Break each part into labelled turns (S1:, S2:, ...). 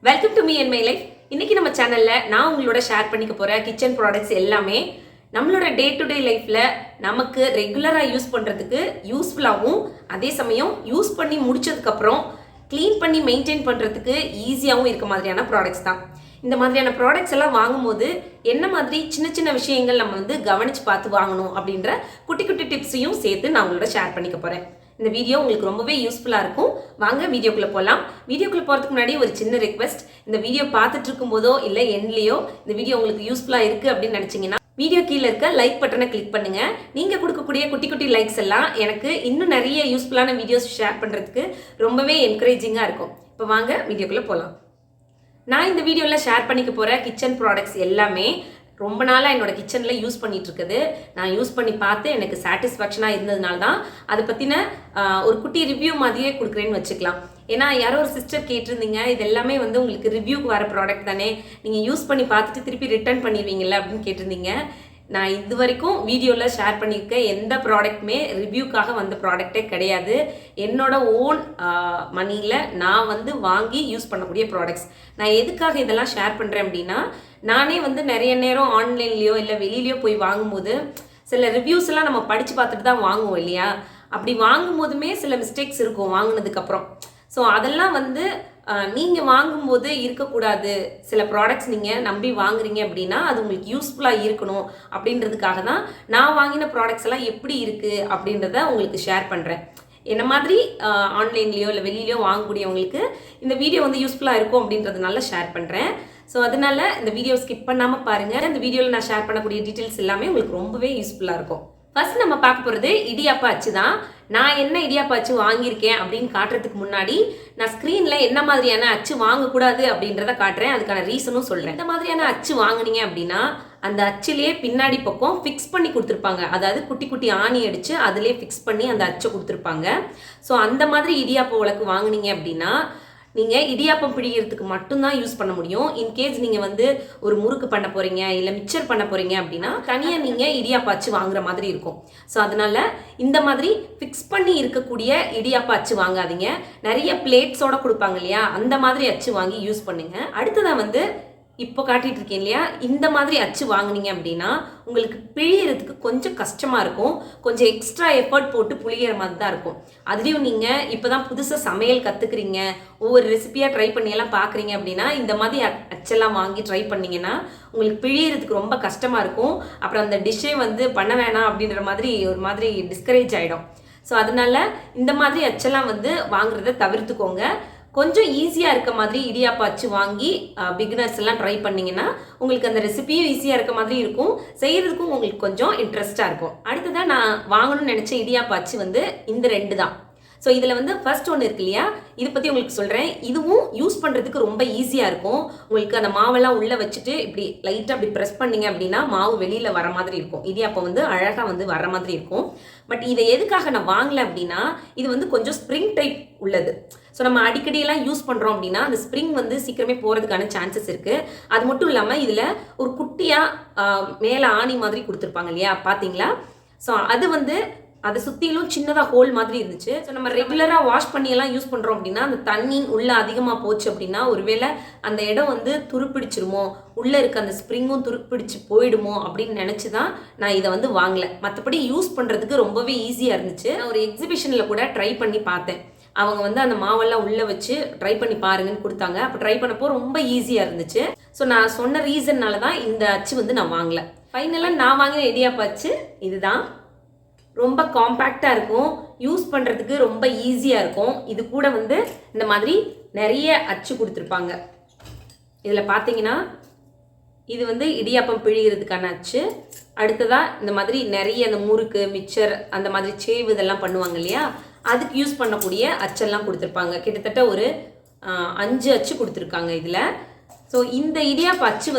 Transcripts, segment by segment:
S1: Welcome to me and my life. இன்னைக்கு நம்ம சேனல்ல நான் உங்களோட ஷேர் பண்ணிக்க போற கிச்சன் ப்ராடக்ட்ஸ் எல்லாமே நம்மளோட டே டு டே லைஃப்ல நமக்கு ரெகுலரா யூஸ் பண்றதுக்கு யூஸ்ஃபுல்லாகவும் அதே சமயம் யூஸ் பண்ணி முடிச்சதுக்கு அப்புறம் க்ளீன் பண்ணி மெயின்டைன் பண்றதுக்கு ஈஸியாகவும் இருக்க மாதிரியான ப்ராடக்ட்ஸ் தான். இந்த மாதிரியான ப்ராடக்ட்ஸ் எல்லாம் வாங்கும்போது என்ன மாதிரி சின்ன சின்ன விஷயங்கள் நம்ம கவனிச்சு பார்த்து வாங்கணும் அப்படின்ற குட்டி குட்டி டிப்ஸையும் சேர்த்து நான் உங்களோட ஷேர் பண்ணிக்க போறேன். இந்த வீடியோ உங்களுக்கு ரொம்பவே யூஸ்ஃபுல்லாக இருக்கும். வாங்க வீடியோக்குள்ளே போகலாம். வீடியோக்குள்ளே போகிறதுக்கு முன்னாடி ஒரு சின்ன ரெக்வெஸ்ட், இந்த வீடியோ பார்த்துட்டு இருக்கும் போதோ இல்லை எண்ட்லேயோ இந்த வீடியோ உங்களுக்கு யூஸ்ஃபுல்லாக இருக்குது அப்படின்னு நினச்சிங்கன்னா வீடியோ கீழே இருக்க லைக் பட்டனை கிளிக் பண்ணுங்க. நீங்கள் கொடுக்கக்கூடிய குட்டி குட்டி லைக்ஸ் எல்லாம் எனக்கு இன்னும் நிறைய யூஸ்ஃபுல்லான வீடியோஸ் ஷேர் பண்ணுறதுக்கு ரொம்பவே என்கரேஜிங்காக இருக்கும். இப்போ வாங்க வீடியோக்குள்ளே போகலாம். நான் இந்த வீடியோவில் ஷேர் பண்ணிக்க போகிற கிச்சன் ப்ராடக்ட்ஸ் எல்லாமே ரொம்ப நாளாக என்னோட கிச்சனில் யூஸ் பண்ணிட்டு இருக்குது. நான் யூஸ் பண்ணி பார்த்து எனக்கு சாட்டிஸ்ஃபேக்ஷனாக இருந்ததுனால தான் அதை பற்றின ஒரு குட்டி ரிவ்யூ மாதிரியே கொடுக்குறேன்னு வச்சுக்கலாம். ஏன்னா யாரோ ஒரு சிஸ்டர் கேட்டிருந்தீங்க, இது எல்லாமே உங்களுக்கு ரிவ்யூக்கு வர ப்ராடக்ட் தானே, நீங்கள் யூஸ் பண்ணி பார்த்துட்டு திருப்பி ரிட்டர்ன் பண்ணிடுவீங்களா அப்படின்னு கேட்டிருந்தீங்க. நான் இது வரைக்கும் வீடியோவில் ஷேர் பண்ணியிருக்க எந்த ப்ராடக்ட்டுமே ரிவ்யூக்காக வந்த ப்ராடக்டே கிடையாது. என்னோட ஓன் மணியில் நான் வாங்கி யூஸ் பண்ணக்கூடிய ப்ராடக்ட்ஸ். நான் எதுக்காக இதெல்லாம் ஷேர் பண்ணுறேன் அப்படின்னா, நானே நிறைய நேரம் ஆன்லைன்லேயோ இல்லை வெளியிலையோ போய் வாங்கும்போது சில ரிவ்யூஸ் எல்லாம் நம்ம படித்து பார்த்துட்டு தான் வாங்குவோம் இல்லையா. அப்படி வாங்கும் போதுமே சில மிஸ்டேக்ஸ் இருக்கும் வாங்கினதுக்கப்புறம். ஸோ அதெல்லாம் நீங்கள் வாங்கும்போது இருக்கக்கூடாது. சில ப்ராடக்ட்ஸ் நீங்கள் நம்பி வாங்குறீங்க அப்படின்னா அது உங்களுக்கு யூஸ்ஃபுல்லாக இருக்கணும் அப்படின்றதுக்காக தான் நான் வாங்கின ப்ராடக்ட்ஸ் எல்லாம் எப்படி இருக்குது அப்படின்றத உங்களுக்கு ஷேர் பண்ணுறேன். என்ன மாதிரி ஆன்லைன்லேயோ இல்லை வெளியிலையோ வாங்கக்கூடியவங்களுக்கு இந்த வீடியோ யூஸ்ஃபுல்லாக இருக்கும் அப்படின்றதுனால ஷேர் பண்ணுறேன். ஸோ அதனால இந்த வீடியோ ஸ்கிப் பண்ணாமல் பாருங்கள். இந்த வீடியோவில் நான் ஷேர் பண்ணக்கூடிய டீட்டெயில்ஸ் எல்லாமே உங்களுக்கு ரொம்பவே யூஸ்ஃபுல்லாக இருக்கும். ஃபர்ஸ்ட் நம்ம பார்க்க போகிறது இடியாப்ப அச்சு தான். நான் என்ன இடியாப்ப அச்சு வாங்கியிருக்கேன் அப்படின்னு காட்டுறதுக்கு முன்னாடி நான் ஸ்க்ரீனில் என்ன மாதிரியான அச்சு வாங்கக்கூடாது அப்படின்றத காட்டுறேன். அதுக்கான ரீசனும் சொல்கிறேன். இந்த மாதிரியான அச்சு வாங்கினீங்க அப்படின்னா அந்த அச்சுலேயே பின்னாடி பக்கம் ஃபிக்ஸ் பண்ணி கொடுத்துருப்பாங்க. அதாவது குட்டி குட்டி ஆணி அடித்து அதிலே ஃபிக்ஸ் பண்ணி அந்த அச்சை கொடுத்துருப்பாங்க. ஸோ அந்த மாதிரி இடியாப்ப உலக்கு வாங்கினீங்க அப்படின்னா நீங்கள் இடியாப்பம் பிடிக்கிறதுக்கு மட்டும்தான் யூஸ் பண்ண முடியும். இன்கேஸ் நீங்கள் ஒரு முறுக்கு பண்ண போகிறீங்க இல்லை மிக்சர் பண்ண போகிறீங்க அப்படின்னா தனியாக நீங்கள் இடியாப்ப அச்சு வாங்குற மாதிரி இருக்கும். ஸோ அதனால் இந்த மாதிரி ஃபிக்ஸ் பண்ணி இருக்கக்கூடிய இடியாப்ப அச்சு வாங்காதீங்க. நிறைய பிளேட்ஸோட கொடுப்பாங்க இல்லையா, அந்த மாதிரி அச்சு வாங்கி யூஸ் பண்ணுங்க. அடுத்ததாக இப்போ காட்டிட்டு இருக்கேன் இல்லையா, இந்த மாதிரி அச்சு வாங்கினீங்க அப்படின்னா உங்களுக்கு பிழியறதுக்கு கொஞ்சம் கஷ்டமாக இருக்கும். கொஞ்சம் எக்ஸ்ட்ரா எஃபர்ட் போட்டு புளிகிற மாதிரி தான் இருக்கும். அதுலேயும் நீங்கள் இப்போ தான் புதுசாக சமையல் கற்றுக்குறீங்க, ஒவ்வொரு ரெசிபியாக ட்ரை பண்ணியெல்லாம் பார்க்குறீங்க அப்படின்னா இந்த மாதிரி அச்செல்லாம் வாங்கி ட்ரை பண்ணிங்கன்னா உங்களுக்கு பிழியறதுக்கு ரொம்ப கஷ்டமாக இருக்கும். அப்புறம் அந்த டிஷ்ஷே பண்ண வேணாம் அப்படின்ற மாதிரி ஒரு மாதிரி டிஸ்கரேஜ் ஆகிடும். ஸோ அதனால இந்த மாதிரி அச்செல்லாம் வாங்குறத தவிர்த்துக்கோங்க. கொஞ்சம் ஈஸியாக இருக்க மாதிரி இடியாப்ப அச்சு வாங்கி பிகினர்ஸ் எல்லாம் ட்ரை பண்ணிங்கன்னா உங்களுக்கு அந்த ரெசிபியும் ஈஸியாக இருக்க மாதிரி இருக்கும், செய்கிறதுக்கும் உங்களுக்கு கொஞ்சம் இன்ட்ரெஸ்டாக இருக்கும். அடுத்ததான் நான் வாங்கணும்னு நினச்ச இடியாப்ப அச்சு இந்த ரெண்டு தான். ஸோ இதில் ஃபர்ஸ்ட் ஒன்று இருக்கு இல்லையா, இதை பற்றி உங்களுக்கு சொல்கிறேன். இதுவும் யூஸ் பண்ணுறதுக்கு ரொம்ப ஈஸியாக இருக்கும். உங்களுக்கு அந்த மாவெல்லாம் உள்ளே வச்சுட்டு இப்படி லைட்டாக அப்படி ப்ரெஸ் பண்ணிங்க அப்படின்னா மாவு வெளியில் வர மாதிரி இருக்கும். இடியாப்பம் அழகாக வர மாதிரி இருக்கும். பட் இதை எதுக்காக நான் வாங்கலை அப்படின்னா இது கொஞ்சம் ஸ்ப்ரிங் டைப் உள்ளது. ஸோ நம்ம அடிக்கடியெல்லாம் யூஸ் பண்ணுறோம் அப்படின்னா அந்த ஸ்ப்ரிங் சீக்கிரமே போகிறதுக்கான சான்சஸ் இருக்குது. அது மட்டும் இல்லாமல் இதில் ஒரு குட்டியாக மேலே ஆணி மாதிரி கொடுத்துருப்பாங்க இல்லையா, பார்த்தீங்களா. ஸோ அது அதை சுற்றிலும் சின்னதாக ஹோல் மாதிரி இருந்துச்சு. ஸோ நம்ம ரெகுலராக வாஷ் பண்ணியெல்லாம் யூஸ் பண்ணுறோம் அப்படின்னா அந்த தண்ணி உள்ளே அதிகமாக போச்சு அப்படின்னா ஒருவேளை அந்த இடம் துருப்பிடிச்சிருமோ, உள்ளே இருக்க அந்த ஸ்ப்ரிங்கும் துருப்பிடிச்சு போயிடுமோ அப்படின்னு நினச்சி தான் நான் இதை வாங்கலை. மற்றபடி யூஸ் பண்ணுறதுக்கு ரொம்பவே ஈஸியாக இருந்துச்சு. நான் ஒரு எக்ஸிபிஷனில் கூட ட்ரை பண்ணி பார்த்தேன். அவங்க அந்த மாவெல்லாம் உள்ளே வச்சு ட்ரை பண்ணி பாருங்கன்னு கொடுத்தாங்க. அப்போ ட்ரை பண்ணப்போ ரொம்ப ஈஸியாக இருந்துச்சு. ஸோ நான் சொன்ன ரீசன்னால தான் இந்த அச்சு நான் வாங்கலை. ஃபைனலாக நான் வாங்கின இடியாப்ப அச்சு இதுதான். ரொம்ப காம்பேக்டாக இருக்கும், யூஸ் பண்ணுறதுக்கு ரொம்ப ஈஸியாக இருக்கும். இது கூட இந்த மாதிரி நிறைய அச்சு கொடுத்துருப்பாங்க. இதில் பார்த்தீங்கன்னா இது இடியாப்பம் பிழிகிறதுக்கான அச்சு. அடுத்ததாக இந்த மாதிரி நிறைய அந்த முறுக்கு மிக்சர் அந்த மாதிரி சேவு இதெல்லாம் பண்ணுவாங்க இல்லையா, அதுக்கு யூஸ் பண்ணக்கூடிய அச்செல்லாம் கொடுத்துருப்பாங்க. கிட்டத்தட்ட ஒரு 5 அச்சு கொடுத்துருக்காங்க இதில். ஸோ இந்த இடியாப்ப அச்சு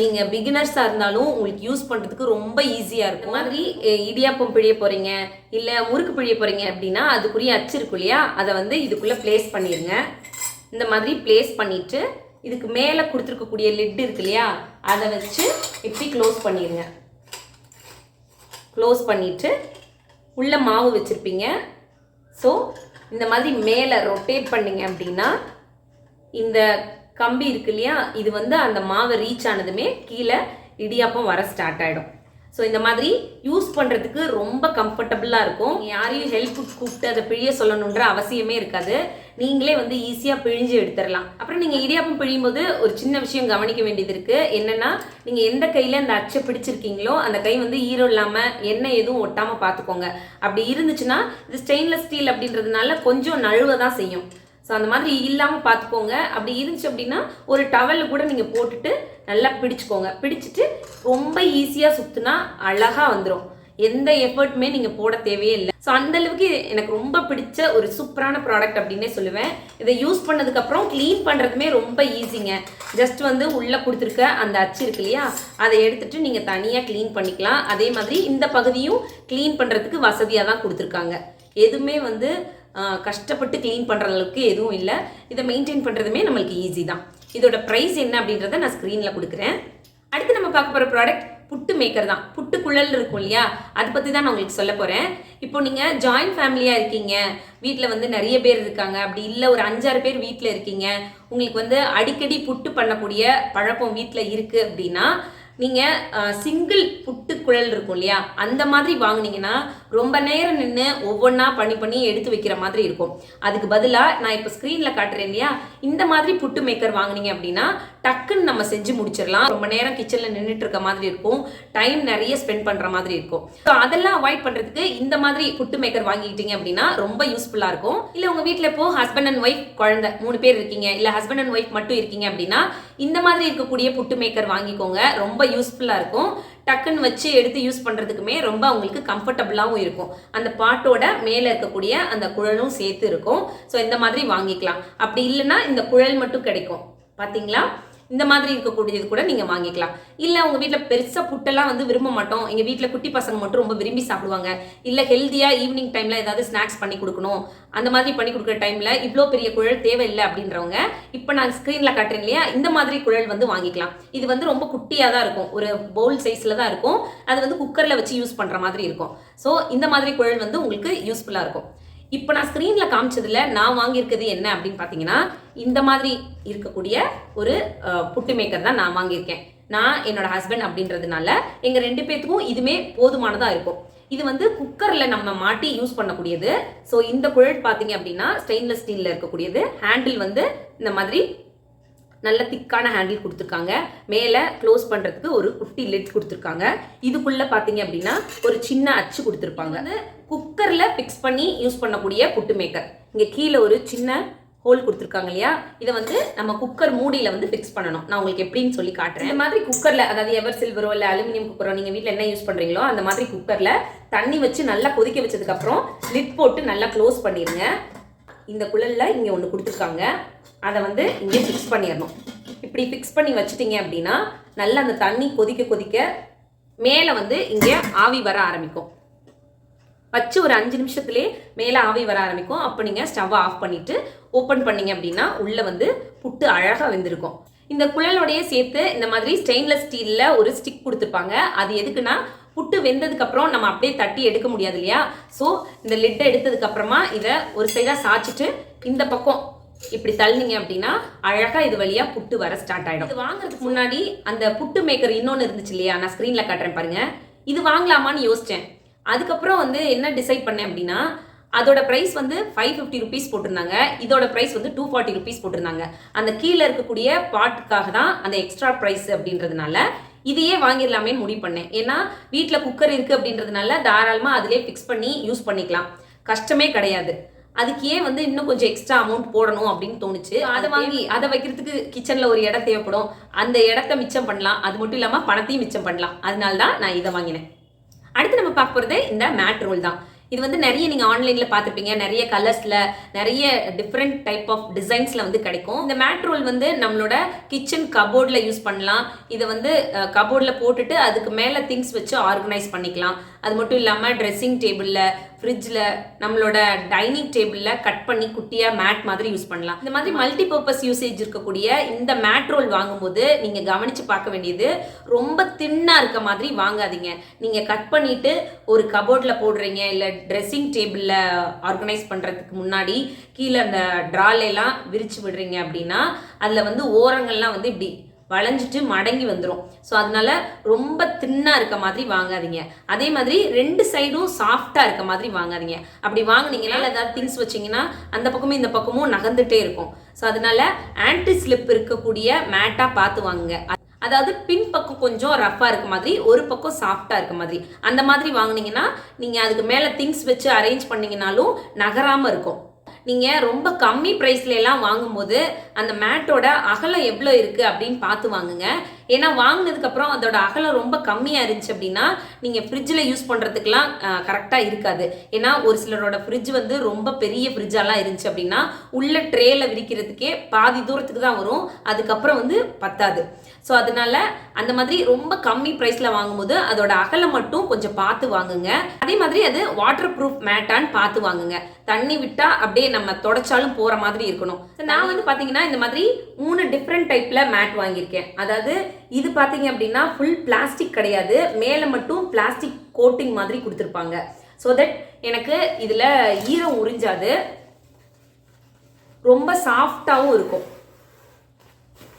S1: நீங்கள் பிகினர்ஸாக இருந்தாலும் உங்களுக்கு யூஸ் பண்ணுறதுக்கு ரொம்ப ஈஸியாக இருக்கும். மாதிரி இடியாப்பம் பிழிய போகிறீங்க இல்லை முறுக்கு பிழிய போகிறீங்க அப்படின்னா அதுக்குரிய அச்சு இருக்கும் இல்லையா, அதை இதுக்குள்ளே ப்ளேஸ் பண்ணிடுங்க. இந்த மாதிரி ப்ளேஸ் பண்ணிவிட்டு இதுக்கு மேலே கொடுத்துருக்கக்கூடிய லிட் இருக்கு இல்லையா, அதை வச்சு இப்படி க்ளோஸ் பண்ணிடுங்க. க்ளோஸ் பண்ணிவிட்டு உள்ளே மாவு வச்சுருப்பீங்க. ஸோ இந்த மாதிரி மேலே ரொட்டேட் பண்ணிங்க அப்படின்னா இந்த கம்பி இருக்கு இல்லையா, இது வந்து அந்த மாவை ரீச் ஆனதுமே கீழே இடியாப்பம் வர ஸ்டார்ட் ஆகிடும். ஸோ இந்த மாதிரி யூஸ் பண்ணுறதுக்கு ரொம்ப கம்ஃபர்டபுளாக இருக்கும். யாரையும் ஹெல்ப்புக்கு கூப்பிட்டு அதை பிழிய சொல்லணுன்ற அவசியமே இருக்காது. நீங்களே வந்து ஈஸியாக பிழிஞ்சு எடுத்துடலாம். அப்புறம் நீங்கள் இடியாப்பம் பிழியும் போது ஒரு சின்ன விஷயம் கவனிக்க வேண்டியது இருக்குது. என்னென்னா, நீங்கள் எந்த கையில் அந்த அச்சை பிடிச்சிருக்கீங்களோ அந்த கை வந்து ஈரம் இல்லாமல் எண்ணெய் எதுவும் ஒட்டாமல் பார்த்துக்கோங்க. அப்படி இருந்துச்சுன்னா இது ஸ்டெயின்லெஸ் ஸ்டீல் அப்படின்றதுனால கொஞ்சம் நழுவ தான் செய்யும். ஸோ அந்த மாதிரி இல்லாமல் பார்த்துக்கோங்க. அப்படி இருந்துச்சு அப்படின்னா ஒரு டவலில் கூட நீங்கள் போட்டுட்டு நல்லா பிடிச்சிக்கோங்க. பிடிச்சிட்டு ரொம்ப ஈஸியாக சுற்றுனா அழகாக வந்துடும். எந்த எஃபர்ட்டுமே நீங்கள் போட தேவையே இல்லை. ஸோ அந்தளவுக்கு எனக்கு ரொம்ப பிடிச்ச ஒரு சூப்பரான ப்ராடக்ட் அப்படின்னே சொல்லுவேன். இதை யூஸ் பண்ணதுக்கப்புறம் க்ளீன் பண்ணுறதுமே ரொம்ப ஈஸிங்க. ஜஸ்ட் வந்து உள்ளே கொடுத்துருக்க அந்த அச்சு இருக்கு இல்லையா, அதை எடுத்துகிட்டு நீங்கள் தனியாக க்ளீன் பண்ணிக்கலாம். அதே மாதிரி இந்த பகுதியும் க்ளீன் பண்ணுறதுக்கு வசதியாக தான் கொடுத்துருக்காங்க. எதுவுமே வந்து கஷ்டப்பட்டு க்ளீன் பண்ணுற அளவுக்கு எதுவும் இல்லை. இதை மெயின்டைன் பண்ணுறதுமே நம்மளுக்கு ஈஸி தான். இதோட ப்ரைஸ் என்ன அப்படின்றத நான் ஸ்க்ரீனில் கொடுக்குறேன். அடுத்து நம்ம பார்க்க போகிற ப்ராடக்ட் புட்டு மேக்கர் தான். புட்டு குழல் இருக்கும் இல்லையா, அதை பற்றி தான் நான் உங்களுக்கு சொல்ல போகிறேன். இப்போ நீங்கள் ஜாயின்ட் ஃபேமிலியாக இருக்கீங்க, வீட்டில் வந்து நிறைய பேர் இருக்காங்க, அப்படி இல்லை ஒரு 5-6 பேர் வீட்டில் இருக்கீங்க, உங்களுக்கு வந்து அடிக்கடி புட்டு பண்ணக்கூடிய பழக்கம் வீட்டில் இருக்குது அப்படின்னா நீங்கள் சிங்கிள் புட்டு குழல் இருக்கும் இல்லையா, அந்த மாதிரி வாங்கினீங்கன்னா ரொம்ப நேரம் நின்று ஒவ்வொன்றா பண்ணி எடுத்து வைக்கிற மாதிரி இருக்கும். அதுக்கு பதிலாக நான் இப்போ ஸ்க்ரீனில் காட்டுறேன் இல்லையா, இந்த மாதிரி புட்டு மேக்கர் வாங்கினீங்க அப்படின்னா டக்குன்னு நம்ம செஞ்சு முடிச்சிடலாம். ரொம்ப நேரம் கிச்சனில் நின்றுட்டு இருக்க மாதிரி இருக்கும், டைம் நிறைய ஸ்பெண்ட் பண்ணுற மாதிரி இருக்கும். ஸோ அதெல்லாம் அவாய்ட் பண்ணுறதுக்கு இந்த மாதிரி புட்டு மேக்கர் வாங்கிக்கிட்டீங்க அப்படின்னா ரொம்ப யூஸ்ஃபுல்லாக இருக்கும். இல்லை உங்கள் வீட்டில் இப்போ ஹஸ்பண்ட் அண்ட் ஒய்ஃப் குழந்தை 3 பேர் இருக்கீங்க, இல்லை ஹஸ்பண்ட் அண்ட் ஒய்ஃப் மட்டும் இருக்கீங்க அப்படின்னா இந்த மாதிரி இருக்கக்கூடிய புட்டு மேக்கர் வாங்கிக்கோங்க. ரொம்ப யூஸ்ஃபுல்லாக இருக்கும். டக்குன்னு வச்சு எடுத்து யூஸ் பண்ணுறதுக்குமே ரொம்ப உங்களுக்கு கம்ஃபர்டபுளாகவும் இருக்கும். அந்த பாட்டோட மேலே இருக்கக்கூடிய அந்த குழலும் சேர்த்து இருக்கும். ஸோ இந்த மாதிரி வாங்கிக்கலாம். அப்படி இல்லைன்னா இந்த குழல் மட்டும் கிடைக்கும் பார்த்தீங்களா, இந்த மாதிரி இருக்கக்கூடியது கூட நீங்கள் வாங்கிக்கலாம். இல்லை உங்கள் வீட்டில் பெருசாக புட்டெல்லாம் வந்து விரும்ப மாட்டோம், எங்கள் வீட்டில் குட்டி பசங்க மட்டும் ரொம்ப விரும்பி சாப்பிடுவாங்க, இல்லை ஹெல்த்தியாக ஈவினிங் டைமில் ஏதாவது ஸ்நாக்ஸ் பண்ணி கொடுக்கணும், அந்த மாதிரி பண்ணி கொடுக்குற டைமில் இவ்வளோ பெரிய குழல் தேவையில்லை அப்படின்றவங்க இப்போ நான் ஸ்க்ரீனில் காட்டுறேன் இல்லையா, இந்த மாதிரி குழல் வந்து வாங்கிக்கலாம். இது வந்து ரொம்ப குட்டியாக தான் இருக்கும், ஒரு பவுல் சைஸில் தான் இருக்கும். அது வந்து குக்கரில் வச்சு யூஸ் பண்ணுற மாதிரி இருக்கும். ஸோ இந்த மாதிரி குழல் வந்து உங்களுக்கு யூஸ்ஃபுல்லாக இருக்கும். இப்போ நான் ஸ்க்ரீனில் காமிச்சதில் நான் வாங்கியிருக்கிறது என்ன அப்படின்னு பார்த்தீங்கன்னா, இந்த மாதிரி இருக்கக்கூடிய ஒரு புட்டு மேக்கர் தான் நான் வாங்கியிருக்கேன். நான் என்னோட ஹஸ்பண்ட் அப்படின்றதுனால எங்கள் 2 பேத்துக்கும் இதுமே போதுமானதாக இருக்கும். இது வந்து குக்கரில் நம்ம மாட்டி யூஸ் பண்ணக்கூடியது. ஸோ இந்த குழல் பார்த்தீங்க அப்படின்னா ஸ்டெயின்லெஸ் ஸ்டீலில் இருக்கக்கூடியது. ஹேண்டில் வந்து இந்த மாதிரி நல்ல திக்கான ஹேண்டில் கொடுத்துருக்காங்க. மேலே க்ளோஸ் பண்ணுறதுக்கு ஒரு குட்டி லிட் கொடுத்துருக்காங்க. இதுக்குள்ளே பார்த்தீங்க அப்படின்னா ஒரு சின்ன அச்சு கொடுத்துருப்பாங்க. வந்து குக்கரில் ஃபிக்ஸ் பண்ணி யூஸ் பண்ணக்கூடிய புட்டு மேக்கர். இங்கே கீழே ஒரு சின்ன ஹோல் கொடுத்துருக்காங்க இல்லையா, இதை வந்து நம்ம குக்கர் மூடியில் வந்து ஃபிக்ஸ் பண்ணணும். நான் உங்களுக்கு எப்படின்னு சொல்லி காட்டுறேன். இந்த மாதிரி குக்கரில், அதாவது எவர் சில்வரோ இல்லை அலுமினியம் குக்கரோ நீங்கள் வீட்டில் என்ன யூஸ் பண்ணுறீங்களோ அந்த மாதிரி குக்கரில் தண்ணி வச்சு நல்லா கொதிக்க வச்சதுக்கப்புறம் லிட் போட்டு நல்லா க்ளோஸ் பண்ணிடுங்க. இந்த குழலில் இங்கே ஒன்று கொடுத்துருக்காங்க, அதை வந்து இங்கே ஃபிக்ஸ் பண்ணிடணும். இப்படி ஃபிக்ஸ் பண்ணி வச்சுட்டிங்க அப்படின்னா நல்லா அந்த தண்ணி கொதிக்க மேலே வந்து இங்கே ஆவி வர ஆரம்பிக்கும். வச்சு ஒரு 5 நிமிஷத்துலேயே மேலே ஆவி வர ஆரம்பிக்கும். அப்போ நீங்கள் ஸ்டவ்வை ஆஃப் பண்ணிவிட்டு ஓப்பன் பண்ணிங்க அப்படின்னா உள்ளே வந்து புட்டு அழகாக வெந்திருக்கும். இந்த குழலோடையே சேர்த்து இந்த மாதிரி ஸ்டெயின்லெஸ் ஸ்டீலில் ஒரு ஸ்டிக் கொடுத்துருப்பாங்க. அது எதுக்குன்னா புட்டு வெந்ததுக்கப்புறம் நம்ம அப்படியே தட்டி எடுக்க முடியாது இல்லையா, ஸோ இந்த லிட்டை எடுத்ததுக்கப்புறமா இதை ஒரு சைடாக சாய்ச்சிட்டு இந்த பக்கம் இப்படி தள்ளினீங்க அப்படின்னா அழகாக இது வழியாக புட்டு வர ஸ்டார்ட் ஆகிடும். இது வாங்குறதுக்கு முன்னாடி அந்த புட்டு மேக்கர் இன்னொன்று இருந்துச்சு இல்லையா, நான் ஸ்க்ரீனில் காட்டுறேன் பாருங்கள், இது வாங்கலாமான்னு யோசித்தேன். அதுக்கப்புறம் வந்து என்ன டிசைட் பண்ணேன் அப்படின்னா, அதோட ப்ரைஸ் வந்து 550 ருபீஸ் போட்டிருந்தாங்க, இதோட ப்ரைஸ் வந்து 240 ருபீஸ் போட்டிருந்தாங்க. அந்த கீழே இருக்கக்கூடிய பாட்டுக்காக தான் அந்த எக்ஸ்ட்ரா ப்ரைஸ் அப்படின்றதுனால இதையே வாங்கிடலாமேன்னு முடிவு பண்ணேன். ஏன்னா வீட்டில் குக்கர் இருக்குது அப்படின்றதுனால தாராளமாக அதிலே ஃபிக்ஸ் பண்ணி யூஸ் பண்ணிக்கலாம், கஷ்டமே கிடையாது. அதுக்கு ஏன் வந்து இன்னும் கொஞ்சம் எக்ஸ்ட்ரா அமௌண்ட் போடணும் அப்படின்னு தோணுச்சு. அதை வாங்கி அதை வைக்கிறதுக்கு கிச்சனில் ஒரு இடம் தேவைப்படும், அந்த இடத்த மிச்சம் பண்ணலாம், அது மட்டும் இல்லாமல் பணத்தையும் மிச்சம் பண்ணலாம். அதனால தான் நான் இதை வாங்கினேன். அடுத்து நம்ம பார்க்க போகிறது இந்த மேட் ரோல் தான். இது வந்து நிறைய நீங்கள் ஆன்லைனில் பார்த்துருப்பீங்க, நிறைய கலர்ஸில் நிறைய டிஃப்ரெண்ட் டைப் ஆஃப் டிசைன்ஸில் வந்து கிடைக்கும். இந்த மேட் ரோல் வந்து நம்மளோட கிச்சன் கபோர்டில் யூஸ் பண்ணலாம். இதை வந்து கபோர்டில் போட்டுட்டு அதுக்கு மேலே திங்ஸ் வச்சு ஆர்கனைஸ் பண்ணிக்கலாம். அது மட்டும் இல்லாமல் ட்ரெஸ்ஸிங் டேபிளில், ஃப்ரிட்ஜில், நம்மளோட டைனிங் டேபிளில் கட் பண்ணி குட்டியாக மேட் மாதிரி யூஸ் பண்ணலாம். இந்த மாதிரி மல்டி பர்பஸ் யூசேஜ் இருக்கக்கூடிய இந்த மேட் ரோல் வாங்கும்போது நீங்கள் கவனித்து பார்க்க வேண்டியது, ரொம்ப தின்னாக இருக்க மாதிரி வாங்காதீங்க. நீங்கள் கட் பண்ணிவிட்டு ஒரு கபோர்டில் போடுறீங்க, இல்லை ட்ரெஸ்ஸிங் டேபிளில் ஆர்கனைஸ் பண்ணுறதுக்கு முன்னாடி கீழே அந்த ட்ராலெல்லாம் விரித்து விடுறீங்க அப்படின்னா அதில் வந்து ஓரங்கள்லாம் வந்து இப்படி வளைஞ்சிட்டு மடங்கி வந்துடும். ஸோ அதனால ரொம்ப தின்னாக இருக்க மாதிரி வாங்காதீங்க. அதே மாதிரி 2 சைடும் சாஃப்டாக இருக்க மாதிரி வாங்காதீங்க. அப்படி வாங்கினீங்கன்னா ஏதாவது திங்ஸ் வச்சிங்கன்னா அந்த பக்கமும் இந்த பக்கமும் நகர்ந்துட்டே இருக்கும். ஸோ அதனால ஆன்டி ஸ்லிப் இருக்கக்கூடிய மேட்டாக பார்த்து வாங்குங்க. அதாவது பின் பக்கம் கொஞ்சம் ரஃப்பாக இருக்க மாதிரி, ஒரு பக்கம் சாஃப்டாக இருக்க மாதிரி, அந்த மாதிரி வாங்கினீங்கன்னா நீங்கள் அதுக்கு மேலே திங்ஸ் வச்சு அரேஞ்ச் பண்ணிங்கனாலும் நகராமல் இருக்கும். நீங்கள் ரொம்ப கம்மி ப்ரைஸ்ல எல்லாம் வாங்கும்போது அந்த மேட்டோட அகலம் எவ்வளோ இருக்குது அப்படின்னு பார்த்து வாங்குங்க. ஏன்னா வாங்கினதுக்கப்புறம் அதோட அகலம் ரொம்ப கம்மியாக இருந்துச்சு அப்படின்னா நீங்கள் ஃப்ரிட்ஜில் யூஸ் பண்ணுறதுக்கெலாம் கரெக்டாக இருக்காது. ஏன்னா ஒரு சிலரோட ஃப்ரிட்ஜ் வந்து ரொம்ப பெரிய ஃப்ரிட்ஜெல்லாம் இருந்துச்சு அப்படின்னா உள்ள ட்ரேயில் விரிக்கிறதுக்கே பாதி தூரத்துக்கு தான் வரும், அதுக்கப்புறம் வந்து பத்தாது. ஸோ அதனால அந்த மாதிரி ரொம்ப கம்மி ப்ரைஸில் வாங்கும்போது அதோட அகலம் மட்டும் கொஞ்சம் பார்த்து வாங்குங்க. அதே மாதிரி அது வாட்டர் ப்ரூஃப் மேட்டான்னு பார்த்து வாங்குங்க. தண்ணி விட்டால் அப்படியே நம்ம தொடச்சாலும் போகிற மாதிரி இருக்கணும். நான் வந்து பார்த்தீங்கன்னா இந்த மாதிரி 3 டிஃப்ரெண்ட் டைப்பில் மேட் வாங்கியிருக்கேன். அதாவது இது பார்த்தீங்க அப்படின்னா ஃபுல் பிளாஸ்டிக் கிடையாது, மேலே மட்டும் பிளாஸ்டிக் கோட்டிங் மாதிரி கொடுத்துருப்பாங்க. ஸோ தட் எனக்கு இதில் ஈரம் உறிஞ்சாது, ரொம்ப சாஃப்டாகவும் இருக்கும்.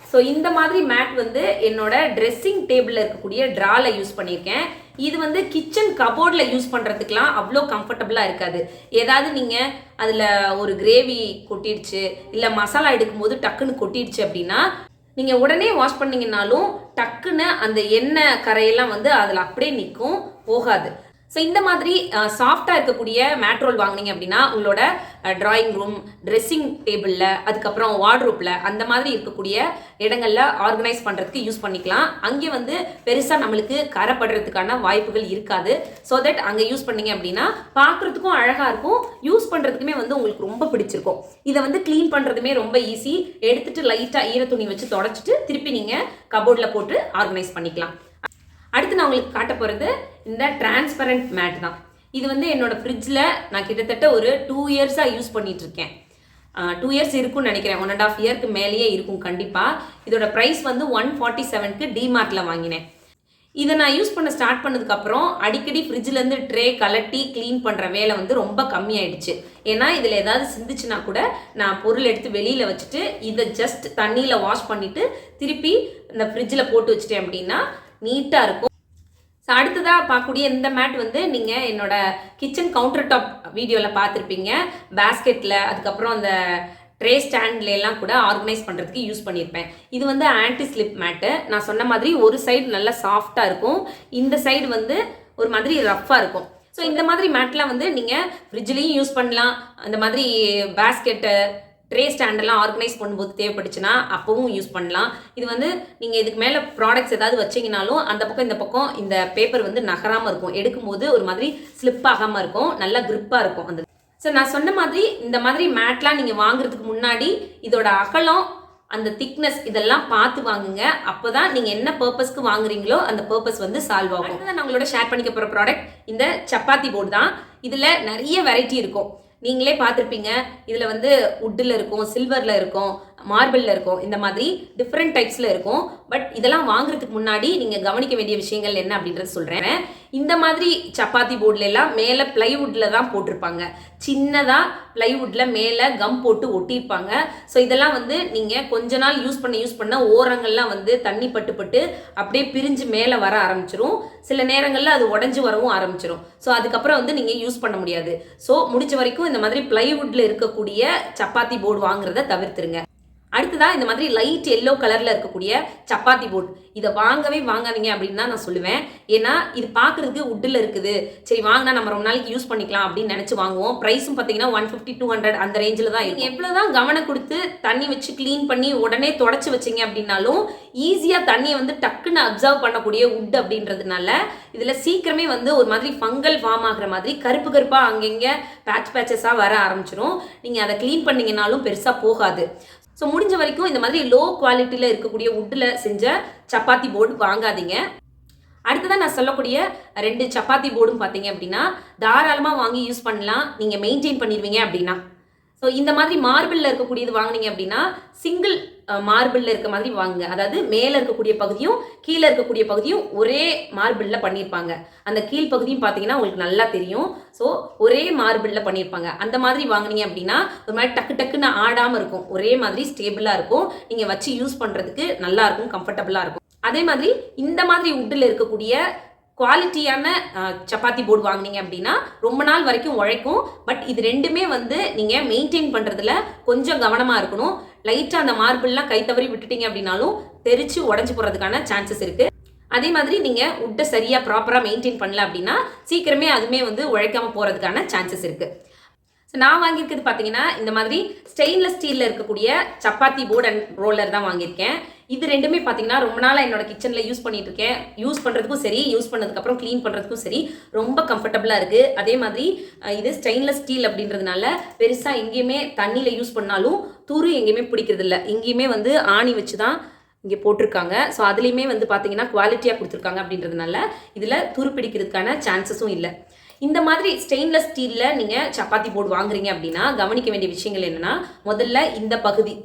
S1: ஸோ இந்த மாதிரி மேட் வந்து என்னோட ட்ரெஸ்ஸிங் டேபிளில் இருக்கக்கூடிய ட்ராவில் யூஸ் பண்ணியிருக்கேன். இது வந்து கிச்சன் கபோர்டில் யூஸ் பண்ணுறதுக்கெலாம் அவ்வளோ கம்ஃபர்டபுளாக இருக்காது. ஏதாவது நீங்கள் அதில் ஒரு கிரேவி கொட்டிடுச்சு, இல்லை மசாலா எடுக்கும்போது டக்குன்னு கொட்டிடுச்சு அப்படின்னா நீங்கள் உடனே வாஷ் பண்ணிங்கனாலும் டக்குன்னு அந்த எண்ணெய் கரையெல்லாம் வந்து அதில் அப்படியே நிற்கும், போகாது. ஸோ இந்த மாதிரி சாஃப்டாக இருக்கக்கூடிய மேட் ரோல் வாங்கினீங்க அப்படின்னா உங்களோட ட்ராயிங் ரூம், ட்ரெஸ்ஸிங் டேபிளில், அதுக்கப்புறம் வார்ட்ரோப்பில் அந்த மாதிரி இருக்கக்கூடிய இடங்களில் ஆர்கனைஸ் பண்ணுறதுக்கு யூஸ் பண்ணிக்கலாம். அங்கே வந்து பெருசாக நம்மளுக்கு கரைப்படுறதுக்கான வாய்ப்புகள் இருக்காது. ஸோ தட் அங்கே யூஸ் பண்ணீங்க அப்படின்னா பார்க்குறதுக்கும் அழகாக இருக்கும், யூஸ் பண்ணுறதுக்குமே வந்து உங்களுக்கு ரொம்ப பிடிச்சிருக்கும். இதை வந்து க்ளீன் பண்ணுறதுமே ரொம்ப ஈஸி. எடுத்துகிட்டு லைட்டாக ஈர துணி வச்சு தொடச்சிட்டு திருப்பி நீங்கள் கபோர்டில் போட்டு ஆர்கனைஸ் பண்ணிக்கலாம். அடுத்து நான் உங்களுக்கு காட்ட போகிறது இந்த டிரான்ஸ்பரண்ட் மேட் தான். இது வந்து என்னோட ஃப்ரிட்ஜில் நான் கிட்டத்தட்ட ஒரு 2 இயர்ஸாக யூஸ் பண்ணிட்டு இருக்கேன். 2 இயர்ஸ் இருக்கும்னு நினைக்கிறேன், 1.5 இயர்க்கு மேலேயே இருக்கும் கண்டிப்பாக. இதோட ப்ரைஸ் வந்து 147க்கு டிமார்ட்டில் வாங்கினேன். இதை நான் யூஸ் பண்ண ஸ்டார்ட் பண்ணதுக்கப்புறம் அடிக்கடி ஃப்ரிட்ஜிலேருந்து ட்ரே கலட்டி க்ளீன் பண்ணுற வேலை வந்து ரொம்ப கம்மியாயிடுச்சு. ஏன்னா இதில் ஏதாவது சிந்துச்சுன்னா கூட நான் பொருள் எடுத்து வெளியில் வச்சுட்டு இதை ஜஸ்ட் தண்ணியில் வாஷ் பண்ணிவிட்டு திருப்பி இந்த ஃப்ரிட்ஜில் போட்டு வச்சுட்டேன் அப்படின்னா நீட்டாக இருக்கும். ஸோ அடுத்ததாக பார்க்கக்கூடிய இந்த மேட் வந்து நீங்கள் என்னோட கிச்சன் கவுண்டர் டாப் வீடியோவில் பார்த்துருப்பீங்க. பேஸ்கெட்டில், அதுக்கப்புறம் அந்த ட்ரே ஸ்டாண்ட்ல எல்லாம் கூட ஆர்கனைஸ் பண்ணுறதுக்கு யூஸ் பண்ணியிருப்பேன். இது வந்து ஆன்டி ஸ்லிப் மேட்டு. நான் சொன்ன மாதிரி ஒரு சைடு நல்லா சாஃப்டாக இருக்கும், இந்த சைடு வந்து ஒரு மாதிரி ரஃப்பாக இருக்கும். ஸோ இந்த மாதிரி மேட்லாம் வந்து நீங்கள் ஃப்ரிட்ஜ்லேயும் யூஸ் பண்ணலாம், அந்த மாதிரி பேஸ்கெட்டு, ட்ரே ஸ்டாண்டெல்லாம் ஆர்கனைஸ் பண்ணும்போது தேவைப்பட்டுச்சுன்னா அப்பவும் யூஸ் பண்ணலாம். இது வந்து நீங்கள் இதுக்கு மேலே ப்ராடக்ட்ஸ் ஏதாவது வச்சிங்கனாலும் அந்த பக்கம் இந்த பக்கம் இந்த பேப்பர் வந்து நகராமல் இருக்கும், எடுக்கும்போது ஒரு மாதிரி ஸ்லிப் ஆகாமல் இருக்கும், நல்லா க்ரிப்பாக இருக்கும் அந்த. ஸோ நான் சொன்ன மாதிரி இந்த மாதிரி மேட்லாம் நீங்கள் வாங்குறதுக்கு முன்னாடி இதோட அகலம், அந்த திக்னஸ் இதெல்லாம் பார்த்து வாங்குங்க. அப்போ தான் நீங்கள் என்ன பர்பஸ்க்கு வாங்குறீங்களோ அந்த பர்பஸ் வந்து சால்வ் ஆகும். அடுத்ததான் நான் உங்களோட ஷேர் பண்ணிக்க போகிற ப்ராடக்ட் இந்த சப்பாத்தி போர்டு தான். இதில் நிறைய வெரைட்டி இருக்கும், நீங்களே பார்த்துருப்பீங்க. இதில் வந்து வுட்டில் இருக்கும், சில்வரில் இருக்கும், மார்பிளில் இருக்கும், இந்த மாதிரி டிஃப்ரெண்ட் டைப்ஸில் இருக்கும். பட் இதெல்லாம் வாங்குறதுக்கு முன்னாடி நீங்கள் கவனிக்க வேண்டிய விஷயங்கள் என்ன அப்படின்றது சொல்கிறேன். இந்த மாதிரி சப்பாத்தி போர்டில் எல்லாம் மேலே பிளைவுட்டில் தான் போட்டிருப்பாங்க, சின்னதாக பிளைவுட்டில் மேலே கம் போட்டு ஒட்டியிருப்பாங்க. ஸோ இதெல்லாம் வந்து நீங்கள் கொஞ்ச நாள் யூஸ் பண்ண ஓரங்கள்லாம் வந்து தண்ணி பட்டு அப்படியே பிரிஞ்சு மேலே வர ஆரம்பிச்சிரும். சில நேரங்களில் அது உடஞ்சி வரவும் ஆரம்பிச்சிடும். ஸோ அதுக்கப்புறம் வந்து நீங்கள் யூஸ் பண்ண முடியாது. ஸோ முடிஞ்ச வரைக்கும் இந்த மாதிரி பிளைவுட்டில் இருக்கக்கூடிய சப்பாத்தி போர்டு வாங்குறத தவிர்த்துருங்க. அடுத்ததான் இந்த மாதிரி லைட் எல்லோ கலரில் இருக்கக்கூடிய சப்பாத்தி போர்டு, இதை வாங்கவே வாங்காதீங்க அப்படின்னு தான் நான் சொல்லுவேன். ஏன்னா இது பார்க்குறதுக்கு வுட்டில் இருக்குது, சரி வாங்கினா நம்ம ரொம்ப நாளைக்கு யூஸ் பண்ணிக்கலாம் அப்படின்னு நினச்சி வாங்குவோம். ப்ரைஸும் பார்த்தீங்கன்னா 150-200 அந்த ரேஞ்சில் தான் இருக்கும். எவ்வளோ தான் கவனம் கொடுத்து தண்ணி வச்சு க்ளீன் பண்ணி உடனே தொடச்சி வச்சிங்க அப்படின்னாலும் ஈஸியாக தண்ணியை வந்து டக்குன்னு அப்சர்வ் பண்ணக்கூடிய வுட் அப்படின்றதுனால இதில் சீக்கிரமே வந்து ஒரு மாதிரி ஃபங்கல் ஃபார்ம் ஆகிற மாதிரி கருப்பு கருப்பாக அங்கங்கே பேச்சஸாக வர ஆரம்பிச்சிடும். நீங்கள் அதை க்ளீன் பண்ணிங்கனாலும் பெருசாக போகாது. ஸோ முடிஞ்ச வரைக்கும் இந்த மாதிரி லோ குவாலிட்டியில் இருக்கக்கூடிய வுட்டில் செஞ்ச சப்பாத்தி போர்டு வாங்காதீங்க. அடுத்ததான் நான் சொல்லக்கூடிய 2 சப்பாத்தி போர்டும் பார்த்தீங்க அப்படின்னா தாராளமாக வாங்கி யூஸ் பண்ணலாம், நீங்கள் மெயின்டைன் பண்ணிடுவீங்க அப்படின்னா. ஸோ இந்த மாதிரி மார்பிளில் இருக்கக்கூடியது வாங்கினீங்க அப்படின்னா சிங்கிள் மார்பிளில் இருக்க மாதிரி வாங்குங்க. அதாவது மேலே இருக்கக்கூடிய பகுதியும் கீழே இருக்கக்கூடிய பகுதியும் ஒரே மார்பிளில் பண்ணியிருப்பாங்க. அந்த கீழ் பகுதியும் பார்த்தீங்கன்னா உங்களுக்கு நல்லா தெரியும். ஸோ ஒரே மார்பிளில் பண்ணியிருப்பாங்க. அந்த மாதிரி வாங்கினீங்க அப்படின்னா ஒரு மாதிரி டக்கு டக்குன்னு ஆடாமல் இருக்கும், ஒரே மாதிரி ஸ்டேபிளாக இருக்கும், நீங்கள் வச்சு யூஸ் பண்ணுறதுக்கு நல்லா இருக்கும், கம்ஃபர்டபுளாக இருக்கும். அதே மாதிரி இந்த மாதிரி உட்டில் இருக்கக்கூடிய குவாலிட்டியான சப்பாத்தி போர்டு வாங்கினீங்க அப்படின்னா ரொம்ப நாள் வரைக்கும் உழைக்கும். பட் இது ரெண்டுமே வந்து நீங்கள் மெயின்டைன் பண்ணுறதுல கொஞ்சம் கவனமாக இருக்கணும். லைட்டாக அந்த மார்பிள்லாம் கை தவறி விட்டுட்டீங்க அப்படின்னாலும் தெரிச்சு உடஞ்சி போகிறதுக்கான சான்சஸ் இருக்குது. அதே மாதிரி நீங்கள் உட்டை சரியாக ப்ராப்பராக மெயின்டைன் பண்ணல அப்படின்னா சீக்கிரமே அதுவுமே வந்து உழைக்காமல் போகிறதுக்கான சான்சஸ் இருக்குது. ஸோ நான் வாங்கியிருக்கிறது பார்த்தீங்கன்னா இந்த மாதிரி ஸ்டெயின்லெஸ் ஸ்டீலில் இருக்கக்கூடிய சப்பாத்தி போர்டு அண்ட் ரோலர் தான் வாங்கியிருக்கேன். இது ரெண்டுமே பார்த்தீங்கன்னா ரொம்ப நாளாக என்னோட கிச்சனில் யூஸ் பண்ணிட்டு இருக்கேன். யூஸ் பண்ணுறதுக்கும் சரி, யூஸ் பண்ணதுக்கப்புறம் க்ளீன் பண்ணுறதுக்கும் சரி ரொம்ப கம்ஃபர்டபுளாக இருக்குது. அதே மாதிரி இது ஸ்டெயின்லெஸ் ஸ்டீல் அப்படின்றதுனால பெருசாக எங்கேயுமே தண்ணியில் யூஸ் பண்ணாலும் துரு எங்கேயுமே பிடிக்கிறது இல்லை. எங்கேயுமே வந்து ஆணி வச்சு தான் இங்கே போட்டிருக்காங்க. ஸோ அதுலேயுமே வந்து பார்த்தீங்கன்னா குவாலிட்டியாக கொடுத்துருக்காங்க அப்படின்றதுனால இதில் துரு பிடிக்கிறதுக்கான சான்சஸும் இல்லை. இந்த மாதிரி ஸ்டெயின்லெஸ் ஸ்டீலில் நீங்கள் சப்பாத்தி போர்டு வாங்குறீங்க அப்படின்னா கவனிக்க வேண்டிய விஷயங்கள் என்னென்னா, முதல்ல இந்த பகுதி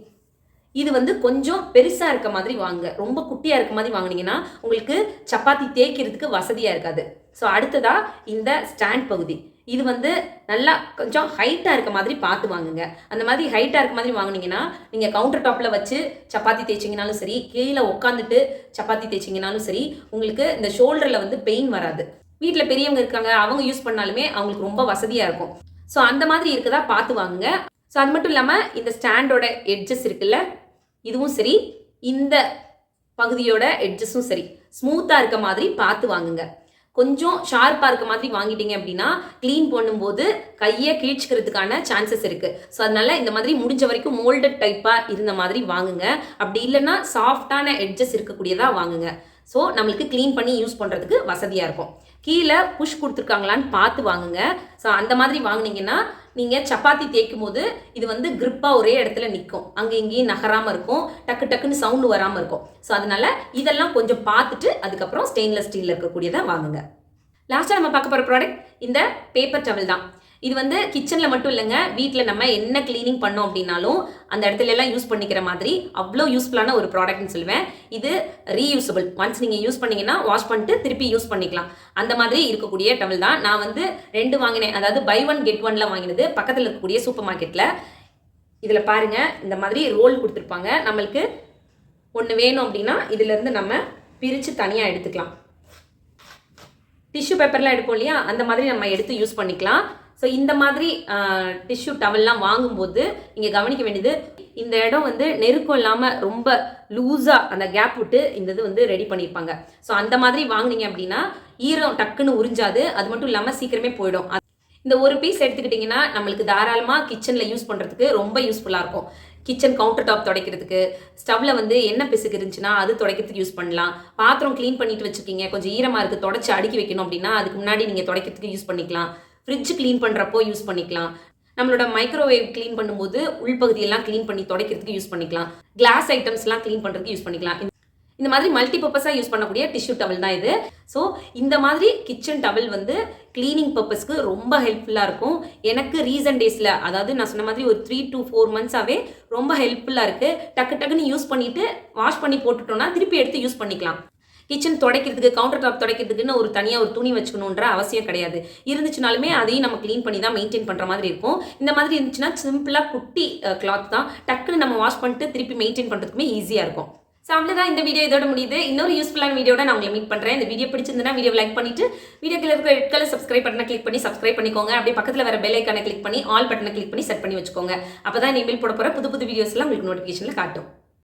S1: இது வந்து கொஞ்சம் பெருசாக இருக்க மாதிரி வாங்க. ரொம்ப குட்டியாக இருக்க மாதிரி வாங்கினீங்கன்னா உங்களுக்கு சப்பாத்தி தேய்க்கிறதுக்கு வசதியாக இருக்காது. ஸோ அடுத்ததாக இந்த ஸ்டாண்ட் பகுதி இது வந்து நல்லா கொஞ்சம் ஹைட்டாக இருக்க மாதிரி பார்த்து வாங்குங்க. அந்த மாதிரி ஹைட்டாக இருக்க மாதிரி வாங்கினீங்கன்னா நீங்கள் கவுண்டர் டாப்பில் வச்சு சப்பாத்தி தேய்ச்சிங்கனாலும் சரி, கீழே உட்காந்துட்டு சப்பாத்தி தேய்ச்சிங்கனாலும் சரி, உங்களுக்கு இந்த ஷோல்டரில் வந்து பெயின் வராது. வீட்டில் பெரியவங்க இருக்காங்க, அவங்க யூஸ் பண்ணாலுமே அவங்களுக்கு ரொம்ப வசதியாக இருக்கும். ஸோ அந்த மாதிரி இருக்குதா பார்த்து வாங்குங்க. ஸோ அது மட்டும் இல்லாமல் இந்த ஸ்டாண்டோட எட்ஜஸ் இருக்குல்ல, இதுவும் சரி, இந்த பகுதியோட எட்ஜஸும் சரி ஸ்மூத்தாக இருக்க மாதிரி பார்த்து வாங்குங்க. கொஞ்சம் ஷார்ப்பாக இருக்க மாதிரி வாங்கிட்டீங்க அப்படின்னா க்ளீன் பண்ணும்போது கையை கிழிச்சிக்கிறதுக்கான சான்சஸ் இருக்குது. ஸோ அதனால இந்த மாதிரி முடிஞ்ச வரைக்கும் மோல்டட் டைப்பாக இருந்த மாதிரி வாங்குங்க. அப்படி இல்லைன்னா சாஃப்டான எட்ஜஸ் இருக்கக்கூடியதாக வாங்குங்க. ஸோ நம்மளுக்கு க்ளீன் பண்ணி யூஸ் பண்ணுறதுக்கு வசதியாக இருக்கும். கீழே புஷ் கொடுத்துருக்காங்களான்னு பார்த்து வாங்குங்க. ஸோ அந்த மாதிரி வாங்கினீங்கன்னா நீங்கள் சப்பாத்தி தேய்க்கும் போது இது வந்து கிரிப்பாக ஒரே இடத்துல நிற்கும், அங்கே இங்கேயும் நகராமல் இருக்கும், டக்கு டக்குன்னு சவுண்டு வராமல் இருக்கும். ஸோ அதனால இதெல்லாம் கொஞ்சம் பார்த்துட்டு அதுக்கப்புறம் ஸ்டெயின்லெஸ் ஸ்டீலில் இருக்கக்கூடியதை வாங்குங்க. லாஸ்ட்டாக நம்ம பார்க்க போகிற ப்ராடக்ட் இந்த பேப்பர் டவல் தான். இது வந்து கிச்சனில் மட்டும் இல்லைங்க, வீட்டில் நம்ம என்ன க்ளீனிங் பண்ணோம் அப்படின்னாலும் அந்த இடத்துல எல்லாம் யூஸ் பண்ணிக்கிற மாதிரி அவ்வளோ யூஸ்ஃபுல்லான ஒரு ப்ராடக்ட்னு சொல்லுவேன். இது ரீயூசபிள். ஒன்ஸ் நீங்கள் யூஸ் பண்ணிங்கன்னா வாஷ் பண்ணிட்டு திருப்பி யூஸ் பண்ணிக்கலாம். அந்த மாதிரி இருக்கக்கூடிய டவல் தான். நான் வந்து 2 வாங்கினேன். அதாவது பை 1 கெட் 1ல வாங்கினது பக்கத்தில் இருக்கக்கூடிய சூப்பர் மார்க்கெட்டில். இதில் பாருங்கள், இந்த மாதிரி ரோல் கொடுத்துருப்பாங்க. நம்மளுக்கு ஒன்று வேணும் அப்படின்னா இதிலேருந்து நம்ம பிரித்து தனியாக எடுத்துக்கலாம். டிஷ்யூ பேப்பர்லாம் எடுப்போம் இல்லையா, அந்த மாதிரி நம்ம எடுத்து யூஸ் பண்ணிக்கலாம். ஸோ இந்த மாதிரி டிஷ்யூ டவல்லாம் வாங்கும்போது நீங்கள் கவனிக்க வேண்டியது, இந்த இடம் வந்து நெருக்கம் இல்லாமல் ரொம்ப லூஸாக அந்த கேப் விட்டு இந்த இது வந்து ரெடி பண்ணியிருப்பாங்க. ஸோ அந்த மாதிரி வாங்கினீங்க அப்படின்னா ஈரம் டக்குன்னு உறிஞ்சாது. அது மட்டும் இல்லாமல் சீக்கிரமே போயிடும். இந்த ஒரு பீஸ் எடுத்துக்கிட்டிங்கன்னா நம்மளுக்கு தாராளமாக கிச்சனில் யூஸ் பண்ணுறதுக்கு ரொம்ப யூஸ்ஃபுல்லாக இருக்கும். கிச்சன் கவுண்டர் டாப் துடைக்கிறதுக்கு, ஸ்டவ்வில் வந்து எண்ணெய் பிசுக்கு இருந்துச்சுன்னா அது துடைக்கிறதுக்கு யூஸ் பண்ணலாம். பாத்திரம் க்ளீன் பண்ணிட்டு வச்சுருக்கீங்க, கொஞ்சம் ஈரமாக இருக்குது, தொடச்சி அடுக்கி வைக்கணும் அப்படின்னா அதுக்கு முன்னாடி நீங்கள் துடைக்கிறதுக்கு யூஸ் பண்ணிக்கலாம். ஃப்ரிட்ஜ் க்ளீன் பண்ணுறப்போ யூஸ் பண்ணிக்கலாம். நம்மளோட மைக்ரோவேவ் க்ளீன் பண்ணும்போது உள்பகுதியெல்லாம் க்ளீன் பண்ணி துடைக்கிறதுக்கு யூஸ் பண்ணிக்கலாம். கிளாஸ் ஐட்டம்ஸ்லாம் க்ளீன் பண்ணுறதுக்கு யூஸ் பண்ணிக்கலாம். இந்த மாதிரி மல்டி பர்பஸாக யூஸ் பண்ணக்கூடிய டிஷ்யூ டவல் தான் இது. ஸோ இந்த மாதிரி கிச்சன் டவல் வந்து க்ளீனிங் பர்பஸ்க்கு ரொம்ப ஹெல்ப்ஃபுல்லாக இருக்கும். எனக்கு ரீசன்ட் டேஸில், அதாவது நான் சொன்ன மாதிரி ஒரு 3 to 4 months-ஆவே ரொம்ப ஹெல்ப்ஃபுல்லாக இருக்குது. டக்கு டக்குன்னு யூஸ் பண்ணிவிட்டு வாஷ் பண்ணி போட்டுட்டோம்னா திருப்பி எடுத்து யூஸ் பண்ணிக்கலாம். கிச்சன் துடைக்கிறதுக்கு, கவுண்டர் டாப் துடைக்கிறதுக்குன்னு ஒரு தனியாக ஒரு துணி வச்சுக்கணுன்ற அவசியம் கிடையாது. இருந்துச்சுனாலுமே அதையும் நம்ம க்ளீன் பண்ணி தான் மெயின்டைன் பண்ணுற மாதிரி இருக்கும். இந்த மாதிரி இருந்துச்சுன்னா சிம்பிளாக குட்டி கிளாத் தான், டக்குன்னு நம்ம வாஷ் பண்ணிட்டு திருப்பி மெயின்டைன் பண்ணுறதுக்குமே ஈஸியாக இருக்கும். ஸோ அவ்வளோதான், இந்த வீடியோ இதோட முடியுது. இன்னொரு யூஸ்ஃபுல்லான வீடியோட நான் உங்களை மீட் பண்ணுறேன். இந்த வீடியோ பிடிச்சிருந்தா வீடியோ லைக் பண்ணிட்டு வீடியோக்கு இருக்கிற ரெட் கலர் சப்ஸ்கிரைப் பட்டனை கிளிக் பண்ணி சப்ஸ்கிரைப் பண்ணிக்கோங்க. அப்படியே பக்கத்தில் வர பெல் ஐக்கானை கிளிக் பண்ணி ஆல் பட்டனை கிளிக் பண்ணி செட் பண்ணி வச்சுக்கோங்க. அப்போ தான் இனிமேல் போட போகிற புது புது வீடியோஸ்லாம் உங்களுக்கு நோட்டிஃபிகேஷனில் காட்டும்.